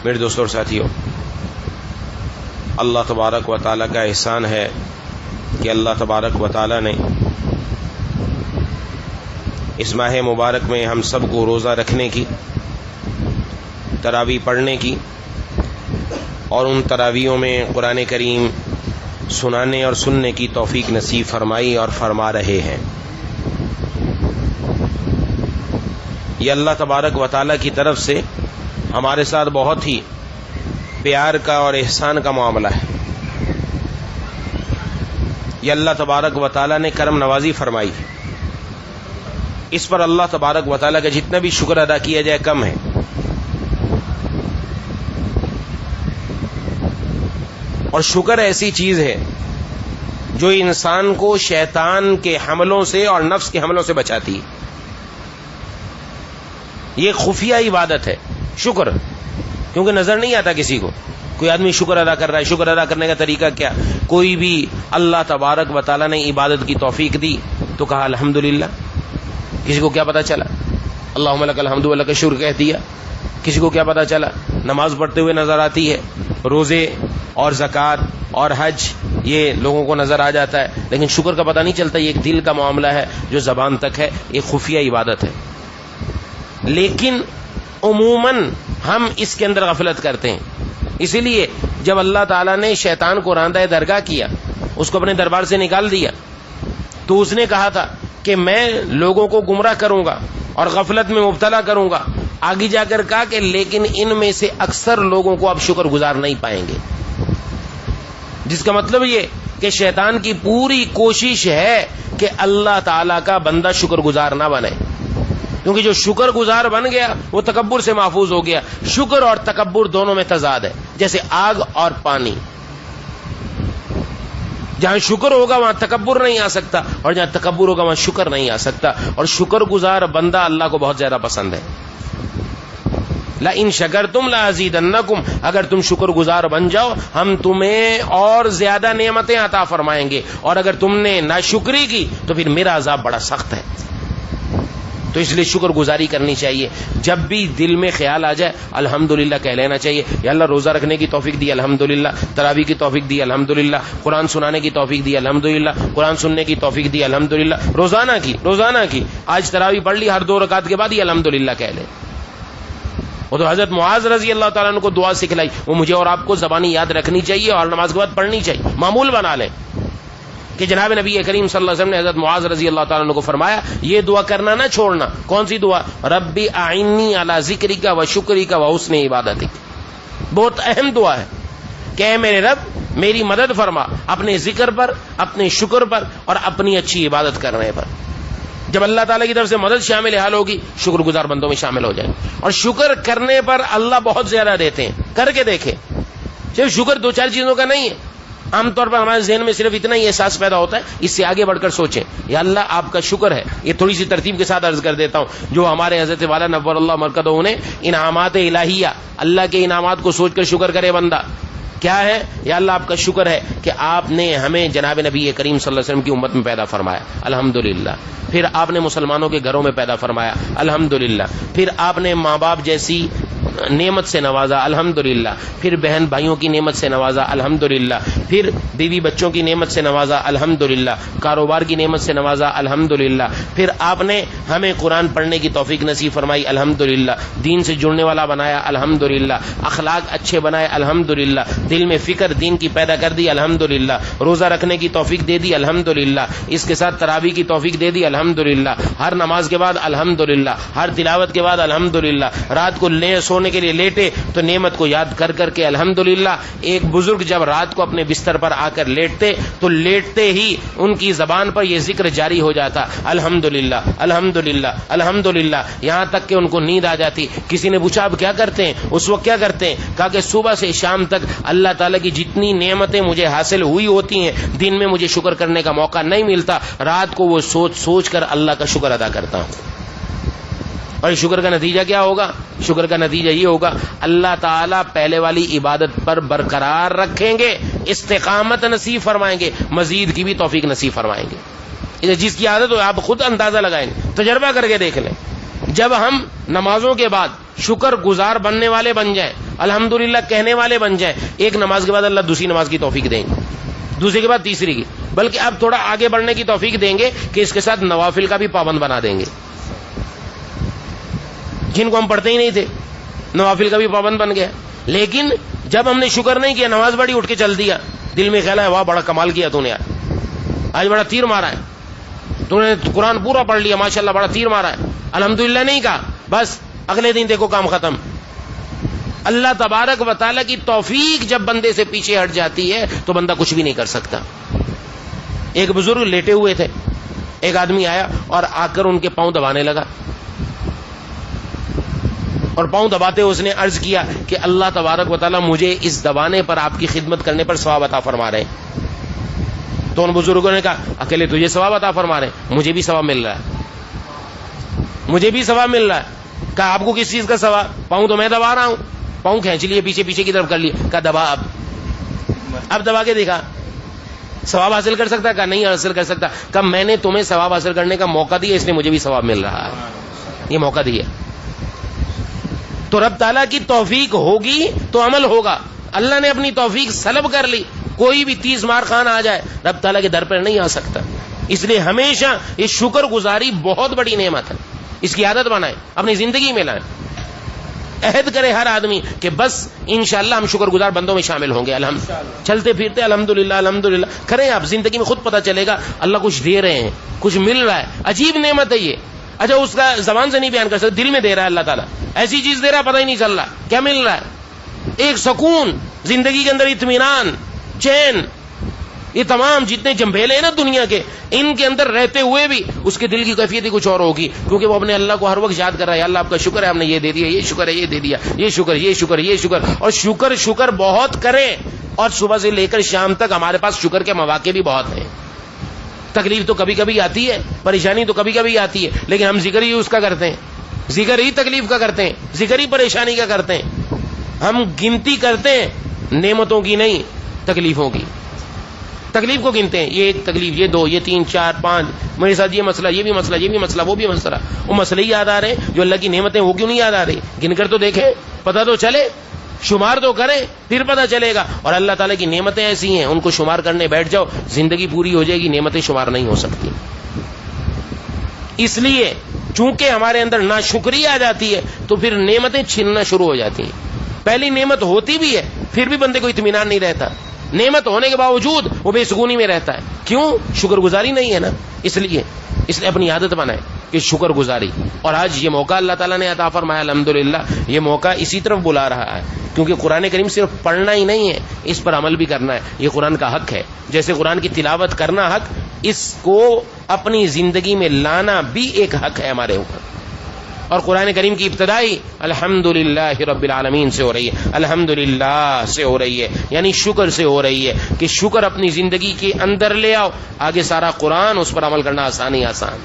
میرے دوستوں اور ساتھیوں، اللہ تبارک و تعالیٰ کا احسان ہے کہ اللہ تبارک و تعالیٰ نے اس ماہ مبارک میں ہم سب کو روزہ رکھنے کی، تراویح پڑھنے کی اور ان تراویحوں میں قرآن کریم سنانے اور سننے کی توفیق نصیب فرمائی اور فرما رہے ہیں۔ یہ اللہ تبارک و تعالیٰ کی طرف سے ہمارے ساتھ بہت ہی پیار کا اور احسان کا معاملہ ہے۔ یہ اللہ تبارک و تعالیٰ نے کرم نوازی فرمائی، اس پر اللہ تبارک و تعالیٰ کا جتنا بھی شکر ادا کیا جائے کم ہے۔ اور شکر ایسی چیز ہے جو انسان کو شیطان کے حملوں سے اور نفس کے حملوں سے بچاتی ہے۔ یہ خفیہ عبادت ہے شکر، کیونکہ نظر نہیں آتا کسی کو۔ کوئی آدمی شکر ادا کر رہا ہے، شکر ادا کرنے کا طریقہ کیا؟ کوئی بھی اللہ تبارک و تعالیٰ نے عبادت کی توفیق دی تو کہا الحمدللہ۔ کسی کو کیا پتا چلا؟ اللہم لک الحمد و لک الشکر کہہ دیا۔ کسی کو کیا پتا چلا؟ نماز پڑھتے ہوئے نظر آتی ہے، روزے اور زکوٰۃ اور حج یہ لوگوں کو نظر آ جاتا ہے، لیکن شکر کا پتہ نہیں چلتا۔ یہ ایک دل کا معاملہ ہے جو زبان تک ہے، ایک خفیہ عبادت ہے۔ لیکن عموماً ہم اس کے اندر غفلت کرتے ہیں۔ اسی لیے جب اللہ تعالیٰ نے شیطان کو راندہ درگاہ کیا، اس کو اپنے دربار سے نکال دیا، تو اس نے کہا تھا کہ میں لوگوں کو گمراہ کروں گا اور غفلت میں مبتلا کروں گا۔ آگے جا کر کہا کہ لیکن ان میں سے اکثر لوگوں کو اب شکر گزار نہیں پائیں گے، جس کا مطلب یہ کہ شیطان کی پوری کوشش ہے کہ اللہ تعالیٰ کا بندہ شکر گزار نہ بنے، کیونکہ جو شکر گزار بن گیا وہ تکبر سے محفوظ ہو گیا۔ شکر اور تکبر دونوں میں تضاد ہے، جیسے آگ اور پانی۔ جہاں شکر ہوگا وہاں تکبر نہیں آ سکتا، اور جہاں تکبر ہوگا وہاں شکر نہیں آ سکتا۔ اور شکر گزار بندہ اللہ کو بہت زیادہ پسند ہے۔ لَإِن شَكَرْتُمْ لَأَزِيدَنَّكُمْ، اگر تم شکر گزار بن جاؤ ہم تمہیں اور زیادہ نعمتیں عطا فرمائیں گے، اور اگر تم نے ناشکری کی تو پھر میرا عذاب بڑا سخت ہے۔ تو اس لیے شکر گزاری کرنی چاہیے۔ جب بھی دل میں خیال آ جائے الحمدللہ کہہ لینا چاہیے۔ یا اللہ روزہ رکھنے کی توفیق دی الحمدللہ، تراویح کی توفیق دی الحمدللہ، قرآن سنانے کی توفیق دی الحمدللہ، قرآن سننے کی توفیق دی الحمدللہ، روزانہ کی آج تراویح پڑھ لی، ہر 2 رکعت کے بعد یہ الحمدللہ کہہ لیں۔ وہ تو حضرت معاذ رضی اللہ تعالیٰ عنہ کو دعا سکھلائی، وہ مجھے اور آپ کو زبانی یاد رکھنی چاہیے اور نماز کے بعد پڑھنی چاہیے، معمول بنا لیں۔ کہ جناب نبی کریم صلی اللہ علیہ وسلم نے حضرت معاذ رضی اللہ تعالیٰ عنہ کو فرمایا یہ دعا کرنا نہ چھوڑنا۔ کون سی دعا؟ ربی اعنی علی ذکرک و شکرک و حسن عبادتک۔ بہت اہم دعا ہے کہ اے میرے رب میری مدد فرما اپنے ذکر پر، اپنے شکر پر اور اپنی اچھی عبادت کرنے پر۔ جب اللہ تعالیٰ کی طرف سے مدد شامل حال ہوگی شکر گزار بندوں میں شامل ہو جائیں۔ اور شکر کرنے پر اللہ بہت زیادہ دیتے ہیں، کر کے دیکھیں۔ صرف شکر 2-4 چیزوں کا نہیں ہے۔ عام طور پر ہمارے ذہن میں صرف اتنا ہی احساس پیدا ہوتا ہے، اس سے آگے بڑھ کر سوچیں یا اللہ آپ کا شکر ہے۔ یہ تھوڑی سی ترتیب کے ساتھ عرض کر دیتا ہوں جو ہمارے حضرت والا نور اللہ مرکزہ نے انعامات الہیہ، اللہ کے انعامات کو سوچ کر شکر کرے بندہ۔ کیا ہے؟ یا اللہ آپ کا شکر ہے کہ آپ نے ہمیں جناب نبی کریم صلی اللہ علیہ وسلم کی امت میں پیدا فرمایا الحمدللہ، پھر آپ نے مسلمانوں کے گھروں میں پیدا فرمایا الحمدللہ، پھر آپ نے ماں باپ جیسی نعمت سے نوازا الحمدللہ، پھر بہن بھائیوں کی نعمت سے نوازا الحمدللہ، پھر بیوی بچوں کی نعمت سے نوازا الحمدللہ، کاروبار کی نعمت سے نوازا الحمدللہ، پھر آپ نے ہمیں قرآن پڑھنے کی توفیق نصیب فرمائی الحمدللہ، دین سے جڑنے والا بنایا الحمدللہ، اخلاق اچھے بنائے الحمدللہ، دل میں فکر دین کی پیدا کر دی الحمدللہ، روزہ رکھنے کی توفیق دے دی الحمدللہ، اس کے ساتھ تراویح کی توفیق دے دی الحمدللہ، ہر نماز کے بعد الحمدللہ، ہر تلاوت کے بعد الحمدللہ، رات کو سونے کے لیے لیٹے تو نعمت کو یاد کر کر کے الحمدللہ۔ ایک بزرگ جب رات کو اپنے بستر پر آ کر لیٹتے تو لیٹتے ہی ان کی زبان پر یہ ذکر جاری ہو جاتا الحمدللہ الحمدللہ الحمدللہ، یہاں تک کہ ان کو نیند آ جاتی۔ کسی نے پوچھا اب کیا کرتے ہیں؟ اس وقت کیا کرتے ہیں؟ کہا کہ صبح سے شام تک اللہ تعالیٰ کی جتنی نعمتیں مجھے حاصل ہوئی ہوتی ہیں، دن میں مجھے شکر کرنے کا موقع نہیں ملتا، رات کو وہ سوچ سوچ کر اللہ کا شکر ادا کرتا ہوں۔ اور شکر کا نتیجہ کیا ہوگا؟ شکر کا نتیجہ یہ ہوگا اللہ تعالیٰ پہلے والی عبادت پر برقرار رکھیں گے، استقامت نصیب فرمائیں گے، مزید کی بھی توفیق نصیب فرمائیں گے۔ جس کی عادت ہو آپ خود اندازہ لگائیں، تجربہ کر کے دیکھ لیں۔ جب ہم نمازوں کے بعد شکر گزار بننے والے بن جائیں الحمدللہ کہنے والے بن جائیں. ایک نماز کے بعد اللہ دوسری نماز کی توفیق دیں گے, دوسری کے بعد تیسری کی, بلکہ اب تھوڑا آگے بڑھنے کی توفیق دیں گے کہ اس کے ساتھ نوافل کا بھی پابند بنا دیں گے. جن کو ہم پڑھتے ہی نہیں تھے نوافل کا بھی پابند بن گیا. لیکن جب ہم نے شکر نہیں کیا, نماز پڑھی, اٹھ کے چل دیا, دل میں خیال ہے واہ بڑا کمال کیا تو نے یار, آج بڑا تیر مارا ہے, تو نے قرآن پورا پڑھ لیا, ماشاءاللہ بڑا تیر مارا ہے, الحمدللہ نہیں کہا, بس اگلے دن دیکھو کام ختم. اللہ تبارک و تعالیٰ کی توفیق جب بندے سے پیچھے ہٹ جاتی ہے تو بندہ کچھ بھی نہیں کر سکتا. ایک بزرگ لیٹے ہوئے تھے, ایک آدمی آیا اور آ کر ان کے پاؤں دبانے لگا, اور پاؤں دباتے اس نے عرض کیا کہ اللہ تبارک و تعالیٰ مجھے اس دبانے پر, آپ کی خدمت کرنے پر ثواب عطا فرما رہے ہیں. تو ان بزرگوں نے کہا اکیلے تجھے ثواب عطا فرما رہے ہیں, مجھے بھی ثواب مل رہا ہے, مجھے بھی ثواب مل رہا ہے. کہا آپ کو کس چیز کا ثواب؟ پاؤں تو میں دبا رہا ہوں. پاؤں کھینچ لیے, پیچھے پیچھے کی طرف کر لیے. کہا دبا, اب دبا کے دیکھا, ثواب حاصل کر سکتا؟ کہا نہیں حاصل کر سکتا. کہا میں نے تمہیں ثواب حاصل کرنے کا موقع دیا, اس لیے مجھے بھی ثواب مل رہا ہے, یہ موقع دیا. تو رب تعالیٰ کی توفیق ہوگی تو عمل ہوگا. اللہ نے اپنی توفیق سلب کر لی, کوئی بھی 30 مار خان آ جائے رب تعالیٰ کے در پر نہیں آ سکتا. اس لیے ہمیشہ یہ شکر گزاری بہت بڑی نعمت ہے, اس کی عادت بنائیں, اپنی زندگی میں لائیں. عہد کرے ہر آدمی کہ بس انشاءاللہ ہم شکر گزار بندوں میں شامل ہوں گے. چلتے پھرتے الحمدللہ الحمدللہ کریں آپ, زندگی میں خود پتہ چلے گا اللہ کچھ دے رہے ہیں, کچھ مل رہا ہے. عجیب نعمت ہے یہ. اچھا اس کا زبان سے نہیں بیان کر سکتے, دل میں دے رہا ہے اللہ تعالیٰ, ایسی چیز دے رہا ہے پتہ ہی نہیں چل رہا کیا مل رہا ہے. ایک سکون زندگی کے اندر, اطمینان, چین, یہ تمام جتنے جمبھیلے ہیں نا دنیا کے, ان کے اندر رہتے ہوئے بھی اس کے دل کی کیفیت ہی کچھ اور ہوگی, کیونکہ وہ اپنے اللہ کو ہر وقت یاد کر رہا ہے. اللہ آپ کا شکر ہے, آپ نے یہ دے دیا, یہ شکر ہے, یہ دے دیا, یہ شکر, یہ شکر, یہ شکر. اور شکر شکر بہت کریں, اور صبح سے لے کر شام تک ہمارے پاس شکر کے مواقع بھی بہت ہیں. تکلیف تو کبھی کبھی آتی ہے, پریشانی تو کبھی کبھی آتی ہے, لیکن ہم ذکر ہی اس کا کرتے ہیں, ذکر ہی تکلیف کا کرتے ہیں, ذکر ہی پریشانی کا کرتے ہیں. ہم گنتی کرتے ہیں نعمتوں کی نہیں, تکلیفوں کی. تکلیف کو گنتے ہیں, یہ ایک تکلیف, یہ 2, یہ 3, 4, 5, میرے ساتھ یہ مسئلہ, یہ بھی مسئلہ, یہ بھی مسئلہ, وہ بھی مسئلہ. وہ مسئلے ہی یاد آ رہے ہیں, جو اللہ کی نعمتیں وہ کیوں نہیں یاد آ رہی؟ گن کر تو دیکھیں, پتہ تو چلے, شمار تو کریں, پھر پتہ چلے گا. اور اللہ تعالیٰ کی نعمتیں ایسی ہیں, ان کو شمار کرنے بیٹھ جاؤ, زندگی پوری ہو جائے گی, نعمتیں شمار نہیں ہو سکتی. اس لیے چونکہ ہمارے اندر ناشکری آ جاتی ہے تو پھر نعمتیں چھیننا شروع ہو جاتی ہیں. پہلی نعمت ہوتی بھی ہے, پھر بھی بندے کو اطمینان نہیں رہتا, نعمت ہونے کے باوجود وہ بے سکونی میں رہتا ہے. کیوں؟ شکر گزاری نہیں ہے نا. اس لیے اپنی عادت بنائے کہ شکر گزاری. اور آج یہ موقع اللہ تعالیٰ نے عطا فرمایا, الحمدللہ, یہ موقع اسی طرف بلا رہا ہے, کیونکہ قرآن کریم صرف پڑھنا ہی نہیں ہے, اس پر عمل بھی کرنا ہے. یہ قرآن کا حق ہے, جیسے قرآن کی تلاوت کرنا حق, اس کو اپنی زندگی میں لانا بھی ایک حق ہے ہمارے اوپر. اور قرآن کریم کی ابتدائی الحمدللہ رب العالمین سے ہو رہی ہے, الحمدللہ سے ہو رہی ہے, یعنی شکر سے ہو رہی ہے کہ شکر اپنی زندگی کے اندر لے آؤ, آگے سارا قرآن, اس پر عمل کرنا آسان ہی آسان.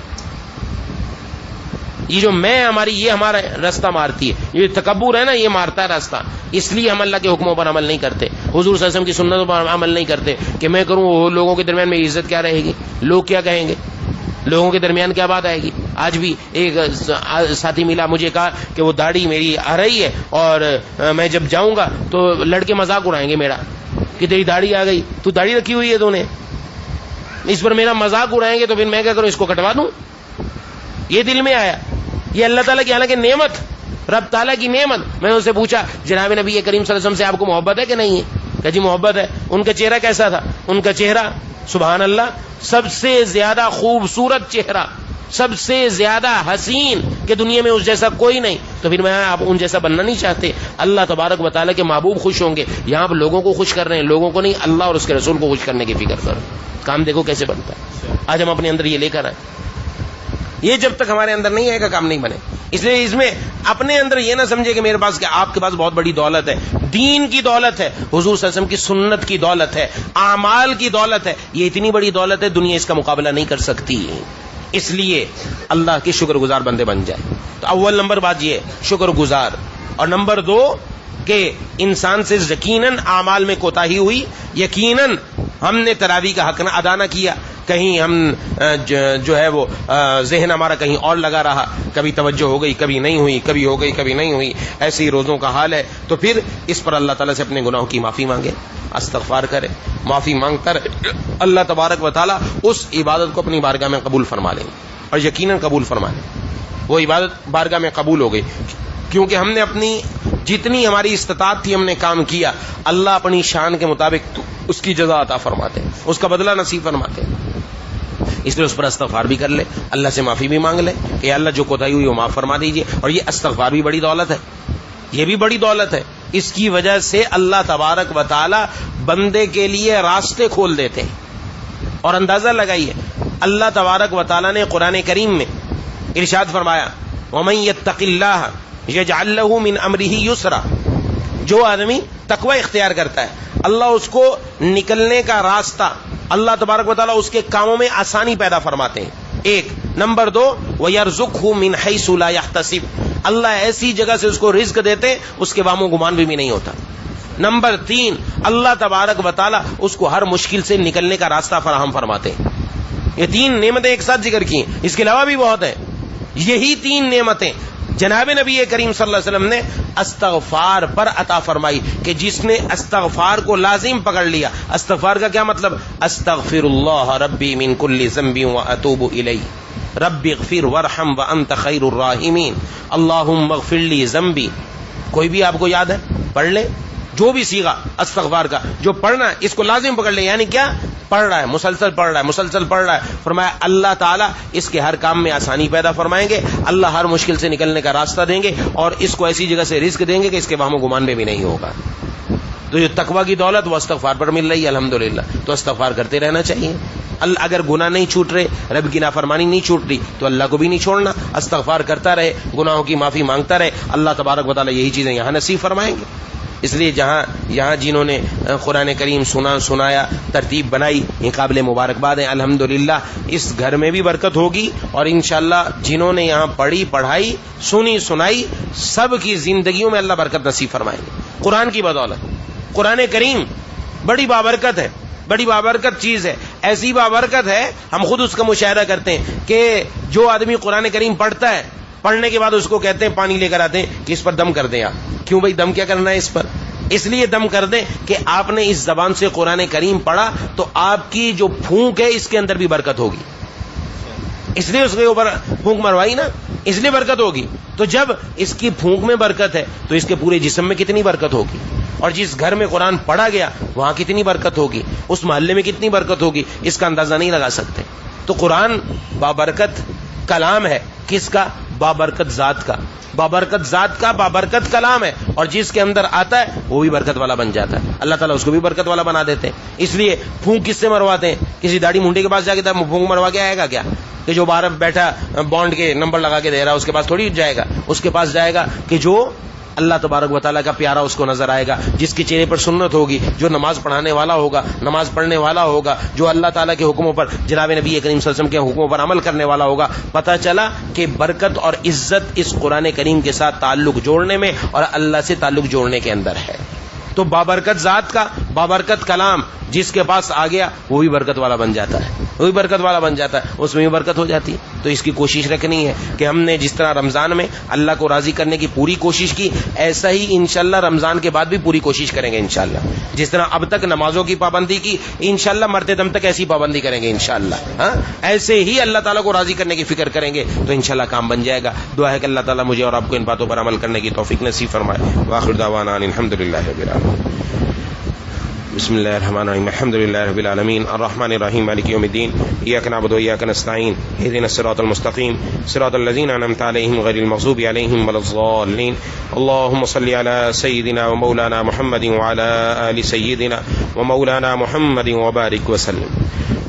یہ جو میں ہماری, یہ ہمارا راستہ مارتی ہے, یہ تکبر ہے نا, یہ مارتا ہے راستہ. اس لیے ہم اللہ کے حکموں پر عمل نہیں کرتے, حضور صلی اللہ علیہ وسلم کی سنتوں پر عمل نہیں کرتے کہ میں کروں, وہ لوگوں کے درمیان میں عزت کیا رہے گی, لوگ کیا کہیں گے, لوگوں کے درمیان کیا بات آئے گی. آج بھی ایک ساتھی ملا, مجھے کہا کہ وہ داڑھی میری آ رہی ہے اور میں جب جاؤں گا تو لڑکے مذاق اڑائیں گے میرا کہ تیری داڑھی آ گئی, تو داڑھی رکھی ہوئی ہے تو نے, اس پر میرا مذاق اڑائیں گے تو پھر میں کیا کروں, اس کو کٹوا دوں. یہ دل میں آیا, یہ اللہ تعالیٰ کی حالانکہ نعمت, رب تعالیٰ کی نعمت. میں ان سے پوچھا جناب نبی کریم صلی اللہ علیہ وسلم سے آپ کو محبت ہے کہ نہیں ہے؟ کہ جی محبت ہے. ان کا چہرہ کیسا تھا؟ ان کا چہرہ سبحان اللہ سب سے زیادہ خوبصورت چہرہ, سب سے زیادہ حسین, کہ دنیا میں اس جیسا کوئی نہیں. تو پھر میں آپ ان جیسا بننا نہیں چاہتے؟ اللہ تبارک و تعالیٰ کے محبوب خوش ہوں گے, یہاں آپ لوگوں کو خوش کر رہے ہیں, لوگوں کو نہیں, اللہ اور اس کے رسول کو خوش کرنے کی فکر کرو. کام دیکھو کیسے بنتا ہے. آج ہم اپنے اندر یہ لے کر آئے, یہ جب تک ہمارے اندر نہیں آئے گا کام نہیں بنے. اس لیے اس میں اپنے اندر یہ نہ سمجھے کہ میرے پاس, کہ آپ کے پاس بہت بڑی دولت ہے, دین کی دولت ہے, حضور صلی اللہ علیہ وسلم کی سنت کی دولت ہے, اعمال کی دولت ہے. یہ اتنی بڑی دولت ہے, دنیا اس کا مقابلہ نہیں کر سکتی. اس لیے اللہ کے شکر گزار بندے بن جائے. تو اول نمبر بات یہ شکر گزار. اور نمبر 2 کہ انسان سے یقیناً اعمال میں کوتاہی ہوئی, یقیناً ہم نے تراویح کا حق ادا نہ کیا. کہیں ہم جو ہے وہ ذہن ہمارا کہیں اور لگا رہا، کبھی توجہ ہو گئی کبھی نہیں ہوئی، کبھی ہو گئی کبھی نہیں ہوئی، ایسے ہی روزوں کا حال ہے. تو پھر اس پر اللہ تعالیٰ سے اپنے گناہوں کی معافی مانگے، استغفار کرے، معافی مانگ کر اللہ تبارک و تعالیٰ اس عبادت کو اپنی بارگاہ میں قبول فرما لیں گے، اور یقیناً قبول فرما لیں. وہ عبادت بارگاہ میں قبول ہو گئی کیونکہ ہم نے اپنی جتنی ہماری استطاعت تھی ہم نے کام کیا. اللہ اپنی شان کے مطابق اس کی جزا عطا فرماتے ہیں، اس کا بدلہ نصیب فرماتے ہیں. اس لیے اس پر استغفار بھی کر لے، اللہ سے معافی بھی مانگ لے کہ اللہ جو کوتاہی ہوئی وہ معاف فرما دیجیے. اور یہ استغفار بھی بڑی دولت ہے، یہ بھی بڑی دولت ہے. اس کی وجہ سے اللہ تبارک و تعالی بندے کے لیے راستے کھول دیتے ہیں. اور اندازہ لگائیے، اللہ تبارک و تعالی نے قرآن کریم میں ارشاد فرمایا وَمَن يَتَّقِ اللَّهَ يَجْعَل لَّهُ مِنْ أَمْرِهِ يُسْرًا. جو آدمی تقوی اختیار کرتا ہے اللہ اس کو نکلنے کا راستہ، اللہ تبارک و تعالیٰ اس کے کاموں میں آسانی پیدا فرماتے ہیں. ایک نمبر 2 وَيَرْزُقْهُ مِنْ حَيْثُ لَا يَحْتَسِبُ. اللہ ایسی جگہ سے اس کو رزق دیتے اس کے وام و گمان بھی نہیں ہوتا. نمبر 3 اللہ تبارک و تعالیٰ اس کو ہر مشکل سے نکلنے کا راستہ فراہم فرماتے ہیں. یہ 3 نعمتیں ایک ساتھ ذکر کی ہیں، اس کے علاوہ بھی بہت ہیں. یہی 3 نعمتیں جناب نبی کریم صلی اللہ علیہ وسلم نے استغفار پر عطا فرمائی کہ جس نے استغفار کو لازم پکڑ لیا. استغفار کا کیا مطلب؟ استغفر اللہ ربی من کل ذنب واتوب الیہ رب اغفر وارحم وانت خیر الراحمین اللہم اغفر لی ذنبی. کوئی بھی آپ کو یاد ہے پڑھ لیں، جو بھی صیغہ استغفار کا جو پڑھنا ہے اس کو لازم پکڑ لیں. یعنی کیا؟ پڑھ رہا ہے، مسلسل پڑھ رہا ہے، مسلسل پڑھ رہا ہے. فرمایا اللہ تعالیٰ اس کے ہر کام میں آسانی پیدا فرمائیں گے، اللہ ہر مشکل سے نکلنے کا راستہ دیں گے، اور اس کو ایسی جگہ سے رزق دیں گے کہ اس کے وہم و گمان میں بھی نہیں ہوگا. تو یہ تقوی کی دولت وہ استغفار پر مل رہی ہے الحمدللہ. تو استغفار کرتے رہنا چاہیے. اگر گناہ نہیں چھوٹ رہے، رب کی نافرمانی نہیں چھوٹ رہی تو اللہ کو بھی نہیں چھوڑنا، استغفار کرتا رہے، گناہوں کی معافی مانگتا رہے. اللہ تبارک و تعالیٰ یہی چیزیں یہاں نصیب فرمائیں گے. اس لیے یہاں جنہوں نے قرآن کریم سنایا، ترتیب بنائی، یہ قابل مبارکباد ہیں الحمدللہ. اس گھر میں بھی برکت ہوگی، اور انشاءاللہ جنہوں نے یہاں پڑھی پڑھائی سنائی سب کی زندگیوں میں اللہ برکت نصیب فرمائیں گے قرآن کی بدولت. قرآن کریم بڑی بابرکت ہے، بڑی بابرکت چیز ہے. ایسی بابرکت ہے ہم خود اس کا مشاہدہ کرتے ہیں کہ جو آدمی قرآن کریم پڑھتا ہے، پڑھنے کے بعد اس کو کہتے ہیں پانی لے کر آتے ہیں کہ اس پر دم کر دیں. آپ کیوں بھائی دم کیا کرنا ہے اس پر؟ اس لیے دم کر دیں کہ آپ نے اس زبان سے قرآن کریم پڑھا تو آپ کی جو پھونک ہے اس کے اندر بھی برکت ہوگی. اس لیے اس کے اوپر پھونک مروائی نا، اس لیے برکت ہوگی. تو جب اس کی پھونک میں برکت ہے تو اس کے پورے جسم میں کتنی برکت ہوگی. اور جس گھر میں قرآن پڑھا گیا وہاں کتنی برکت ہوگی، اس محلے میں کتنی برکت ہوگی، اس کا اندازہ نہیں لگا سکتے. تو قرآن بابرکت کلام ہے. کس کا؟ بابرکت ذات کا. بابرکت ذات کا بابرکت کلام ہے، اور جس کے اندر آتا ہے وہ بھی برکت والا بن جاتا ہے. اللہ تعالیٰ اس کو بھی برکت والا بنا دیتے ہیں. اس لیے پھونک کس سے مرواتے ہیں؟ کسی داڑھی منڈی کے پاس جا کے پھونک مروا کے آئے گا کیا؟ کہ جو باہر بیٹھا بانڈ کے نمبر لگا کے دے رہا ہے اس کے پاس تھوڑی جائے گا. اس کے پاس جائے گا کہ جو اللہ تبارک و تعالیٰ کا پیارا اس کو نظر آئے گا، جس کے چہرے پر سنت ہوگی، جو نماز پڑھانے والا ہوگا، نماز پڑھنے والا ہوگا، جو اللہ تعالیٰ کے حکموں پر، جناب نبی کریم صلی اللہ علیہ وسلم کے حکموں پر عمل کرنے والا ہوگا. پتہ چلا کہ برکت اور عزت اس قرآن کریم کے ساتھ تعلق جوڑنے میں اور اللہ سے تعلق جوڑنے کے اندر ہے. تو بابرکت ذات کا بابرکت کلام جس کے پاس آ گیا وہ بھی برکت والا بن جاتا ہے، وہی برکت والا بن جاتا ہے، اس میں بھی برکت ہو جاتی ہے. تو اس کی کوشش رکھنی ہے کہ ہم نے جس طرح رمضان میں اللہ کو راضی کرنے کی پوری کوشش کی، ایسا ہی انشاءاللہ رمضان کے بعد بھی پوری کوشش کریں گے انشاءاللہ. جس طرح اب تک نمازوں کی پابندی کی، انشاءاللہ مرتے دم تک ایسی پابندی کریں گے انشاءاللہ. ہاں ایسے ہی اللہ تعالیٰ کو راضی کرنے کی فکر کریں گے تو انشاءاللہ کام بن جائے گا. دعا ہے کہ اللہ تعالیٰ مجھے اور آپ کو ان باتوں پر عمل کرنے کی توفیق نصیب فرمائے. وآخر دعوانا الحمدللہ رب العالمین. بسم اللہ الرحمن الرحیم. الحمد للہ رب العالمین الرحمن الرحیم مالک یوم الدین. ایاک نعبد و ایاک نستعین. اہدنا الصراط المستقیم صراط الذین انعمت علیہم غیر المغضوب علیہم ولا الضالین. اللهم صل على سيدنا ومولانا محمد وعلى آل سيدنا ومولانا محمد وبارك وسلم.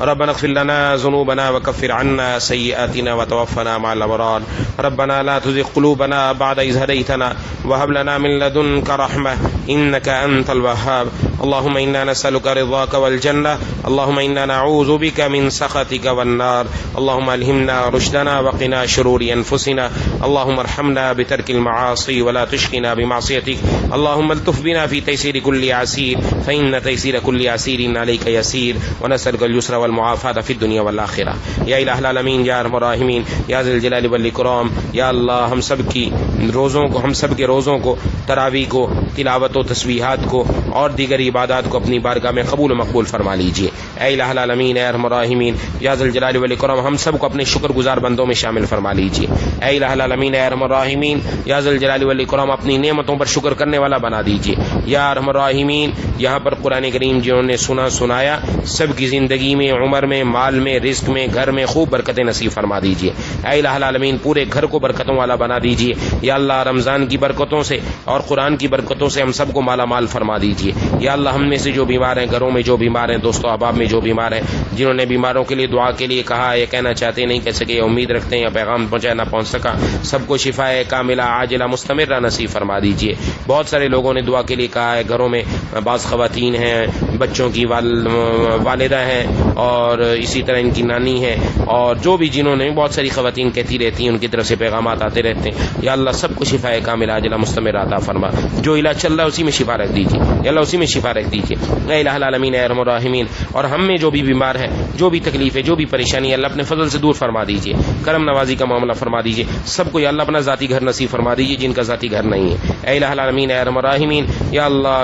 ربنا اغفر لنا ذنوبنا وكفر عنا سيئاتنا وتوفنا مع الأبرار. ربنا لا تزغ قلوبنا بعد إذ هديتنا وهب لنا من لدنك رحمة إنك أنت الوهاب. اللهم إنا نسألك رضاك والجنة. اللهم إنا نعوذ بك من سخطك والنار. اللهم ألهمنا رشدنا وقنا شرور أنفسنا. اللهم ارحمنا بترك المعاصي ولا تشقنا بمعصيتك. اللهم الطف بنا في تيسير كل عسير فإن تيسير كل عسير عليك يسير. ونسألك اليسر والمعافات فی الدنیا والآخرہ یا الہ العالمین یا ارحم الراحمین یا ذی الجلال والاکرام. یا اللہ ہم سب کی روزوں کو، ہم سب کے روزوں کو، تراویح کو، تلاوت و تسبیحات کو اور دیگر عبادات کو اپنی بارگاہ میں قبول و مقبول فرما لیجیے. اے الہ العالمین اے ارحم الراحمین یا ذی الجلال والاکرام ہم سب کو اپنے شکر گزار بندوں میں شامل فرما لیجیے. اے الہ العالمین اے ارحم الراحمین یا ذی الجلال والاکرام اپنی نعمتوں پر شکر کرنے والا بنا دیجیے. یا ارحم الراحمین یہاں پر قرآن کریم جنہوں نے سنایا سب کی زندگی میں، عمر میں، مال میں، رزق میں، گھر میں خوب برکتیں نصیب فرما دیجیے. اے الہ العالمین پورے گھر کو برکتوں والا بنا دیجیے. یا اللہ رمضان کی برکتوں سے اور قرآن کی برکتوں سے ہم سب کو مالا مال فرما دیجیے. یا اللہ ہم میں سے جو بیمار ہیں، گھروں میں جو بیمار ہیں، دوستوں احباب میں جو بیمار ہیں، جنہوں نے بیماروں کے لیے دعا کے لیے کہا، یہ کہنا چاہتے نہیں کہہ سکے، امید رکھتے ہیں یا پیغام پہنچایا نہ پہنچ سکا، سب کو شفاء کاملہ عاجلہ مستمرہ نصیب فرما دیجیے. بہت سارے لوگوں نے دعا کے لیے کہا ہے، گھروں میں بعض خواتین ہیں، بچوں کی والدہ ہیں اور اسی طرح ان کی نانی ہے، اور جو بھی جنہوں نے بہت ساری خواتین کہتی رہتی ہیں، ان کی طرف سے پیغامات آتے رہتے ہیں. یا اللہ سب کو شفاء کاملہ عاجلہ مستمرہ عطا فرما. جو علاج چل رہا ہے اسی میں شفا رکھ دیجیے. یا اللہ اسی میں شفا رکھ دیجیے. اے الہ العالمین اے ارحم الراحمین اور ہم میں جو بھی بیمار ہے، جو بھی تکلیف ہے، جو بھی پریشانی ہے، اللہ اپنے فضل سے دور فرما دیجیے. کرم نوازی کا معاملہ فرما دیجیے. سب کو یا اللہ اپنا ذاتی گھر نصیب فرما دیجیے جن کا ذاتی گھر نہیں ہے. اے الہ العالمین اے ارحم الراحمین یا اللہ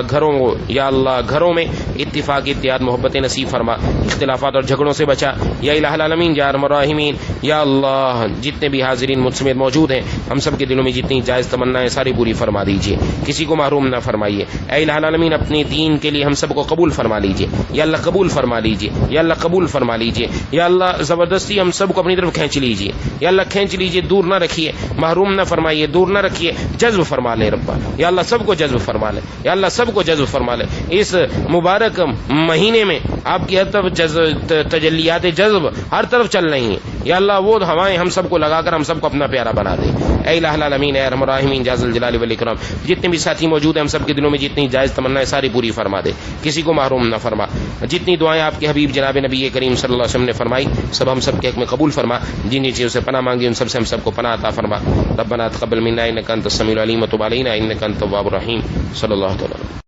گھروں میں اتفاق، اتحاد، محبتیں نصیب فرما. اختلافات اور جھگڑوں سے بچا. یا الہ العالمین یا ارحم الراحمین یا اللہ جتنے بھی حاضرین مجھ سمیت موجود ہیں، ہم سب کے دلوں میں جتنی جائز تمنائیں ساری پوری فرما دیجیے. کسی کو محروم نہ فرمائیے. اے الہ العالمین اپنے دین کے لیے ہم سب کو قبول فرما لیجیے. یا اللہ قبول فرما لیجیے. یا اللہ قبول فرما لیجیے. یا اللہ زبردستی ہم سب کو اپنی طرف کھینچ لیجیے. یا اللہ کھینچ لیجیے، دور نہ رکھیے، محروم نہ فرمائیے، دور نہ رکھیے، جذب فرما لے ربا. یا اللہ سب کو جذب فرما لے. یا اللہ سب کو جذب فرما لے. اس مبارک مہینے میں آپ کی ہر طرف تجلیات جذب ہر طرف چل رہی ہیں. یا اللہ وہ ہوائیں ہم سب کو لگا کر ہم سب کو اپنا پیارا بنا دے. اے الہ العالمین اے ارحم الراحمین یا ذی الجلال والاکرام جتنے بھی ساتھی موجود ہیں ہم سب کے دلوں میں جتنی جائز تمنائیں ساری پوری فرما دے. کسی کو محروم نہ فرما. جتنی دعائیں آپ کے حبیب جناب نبی کریم صلی اللہ علیہ وسلم نے فرمائی سب ہم سب کے حق میں قبول فرما. جن جن چیزوں سے پناہ مانگی ان سب سے ہم سب کو پناہ عطا فرما. ربنا تقبل منا انک انت السمیع العلیم وتب علینا انک انت التواب الرحیم. صلی اللہ تعالی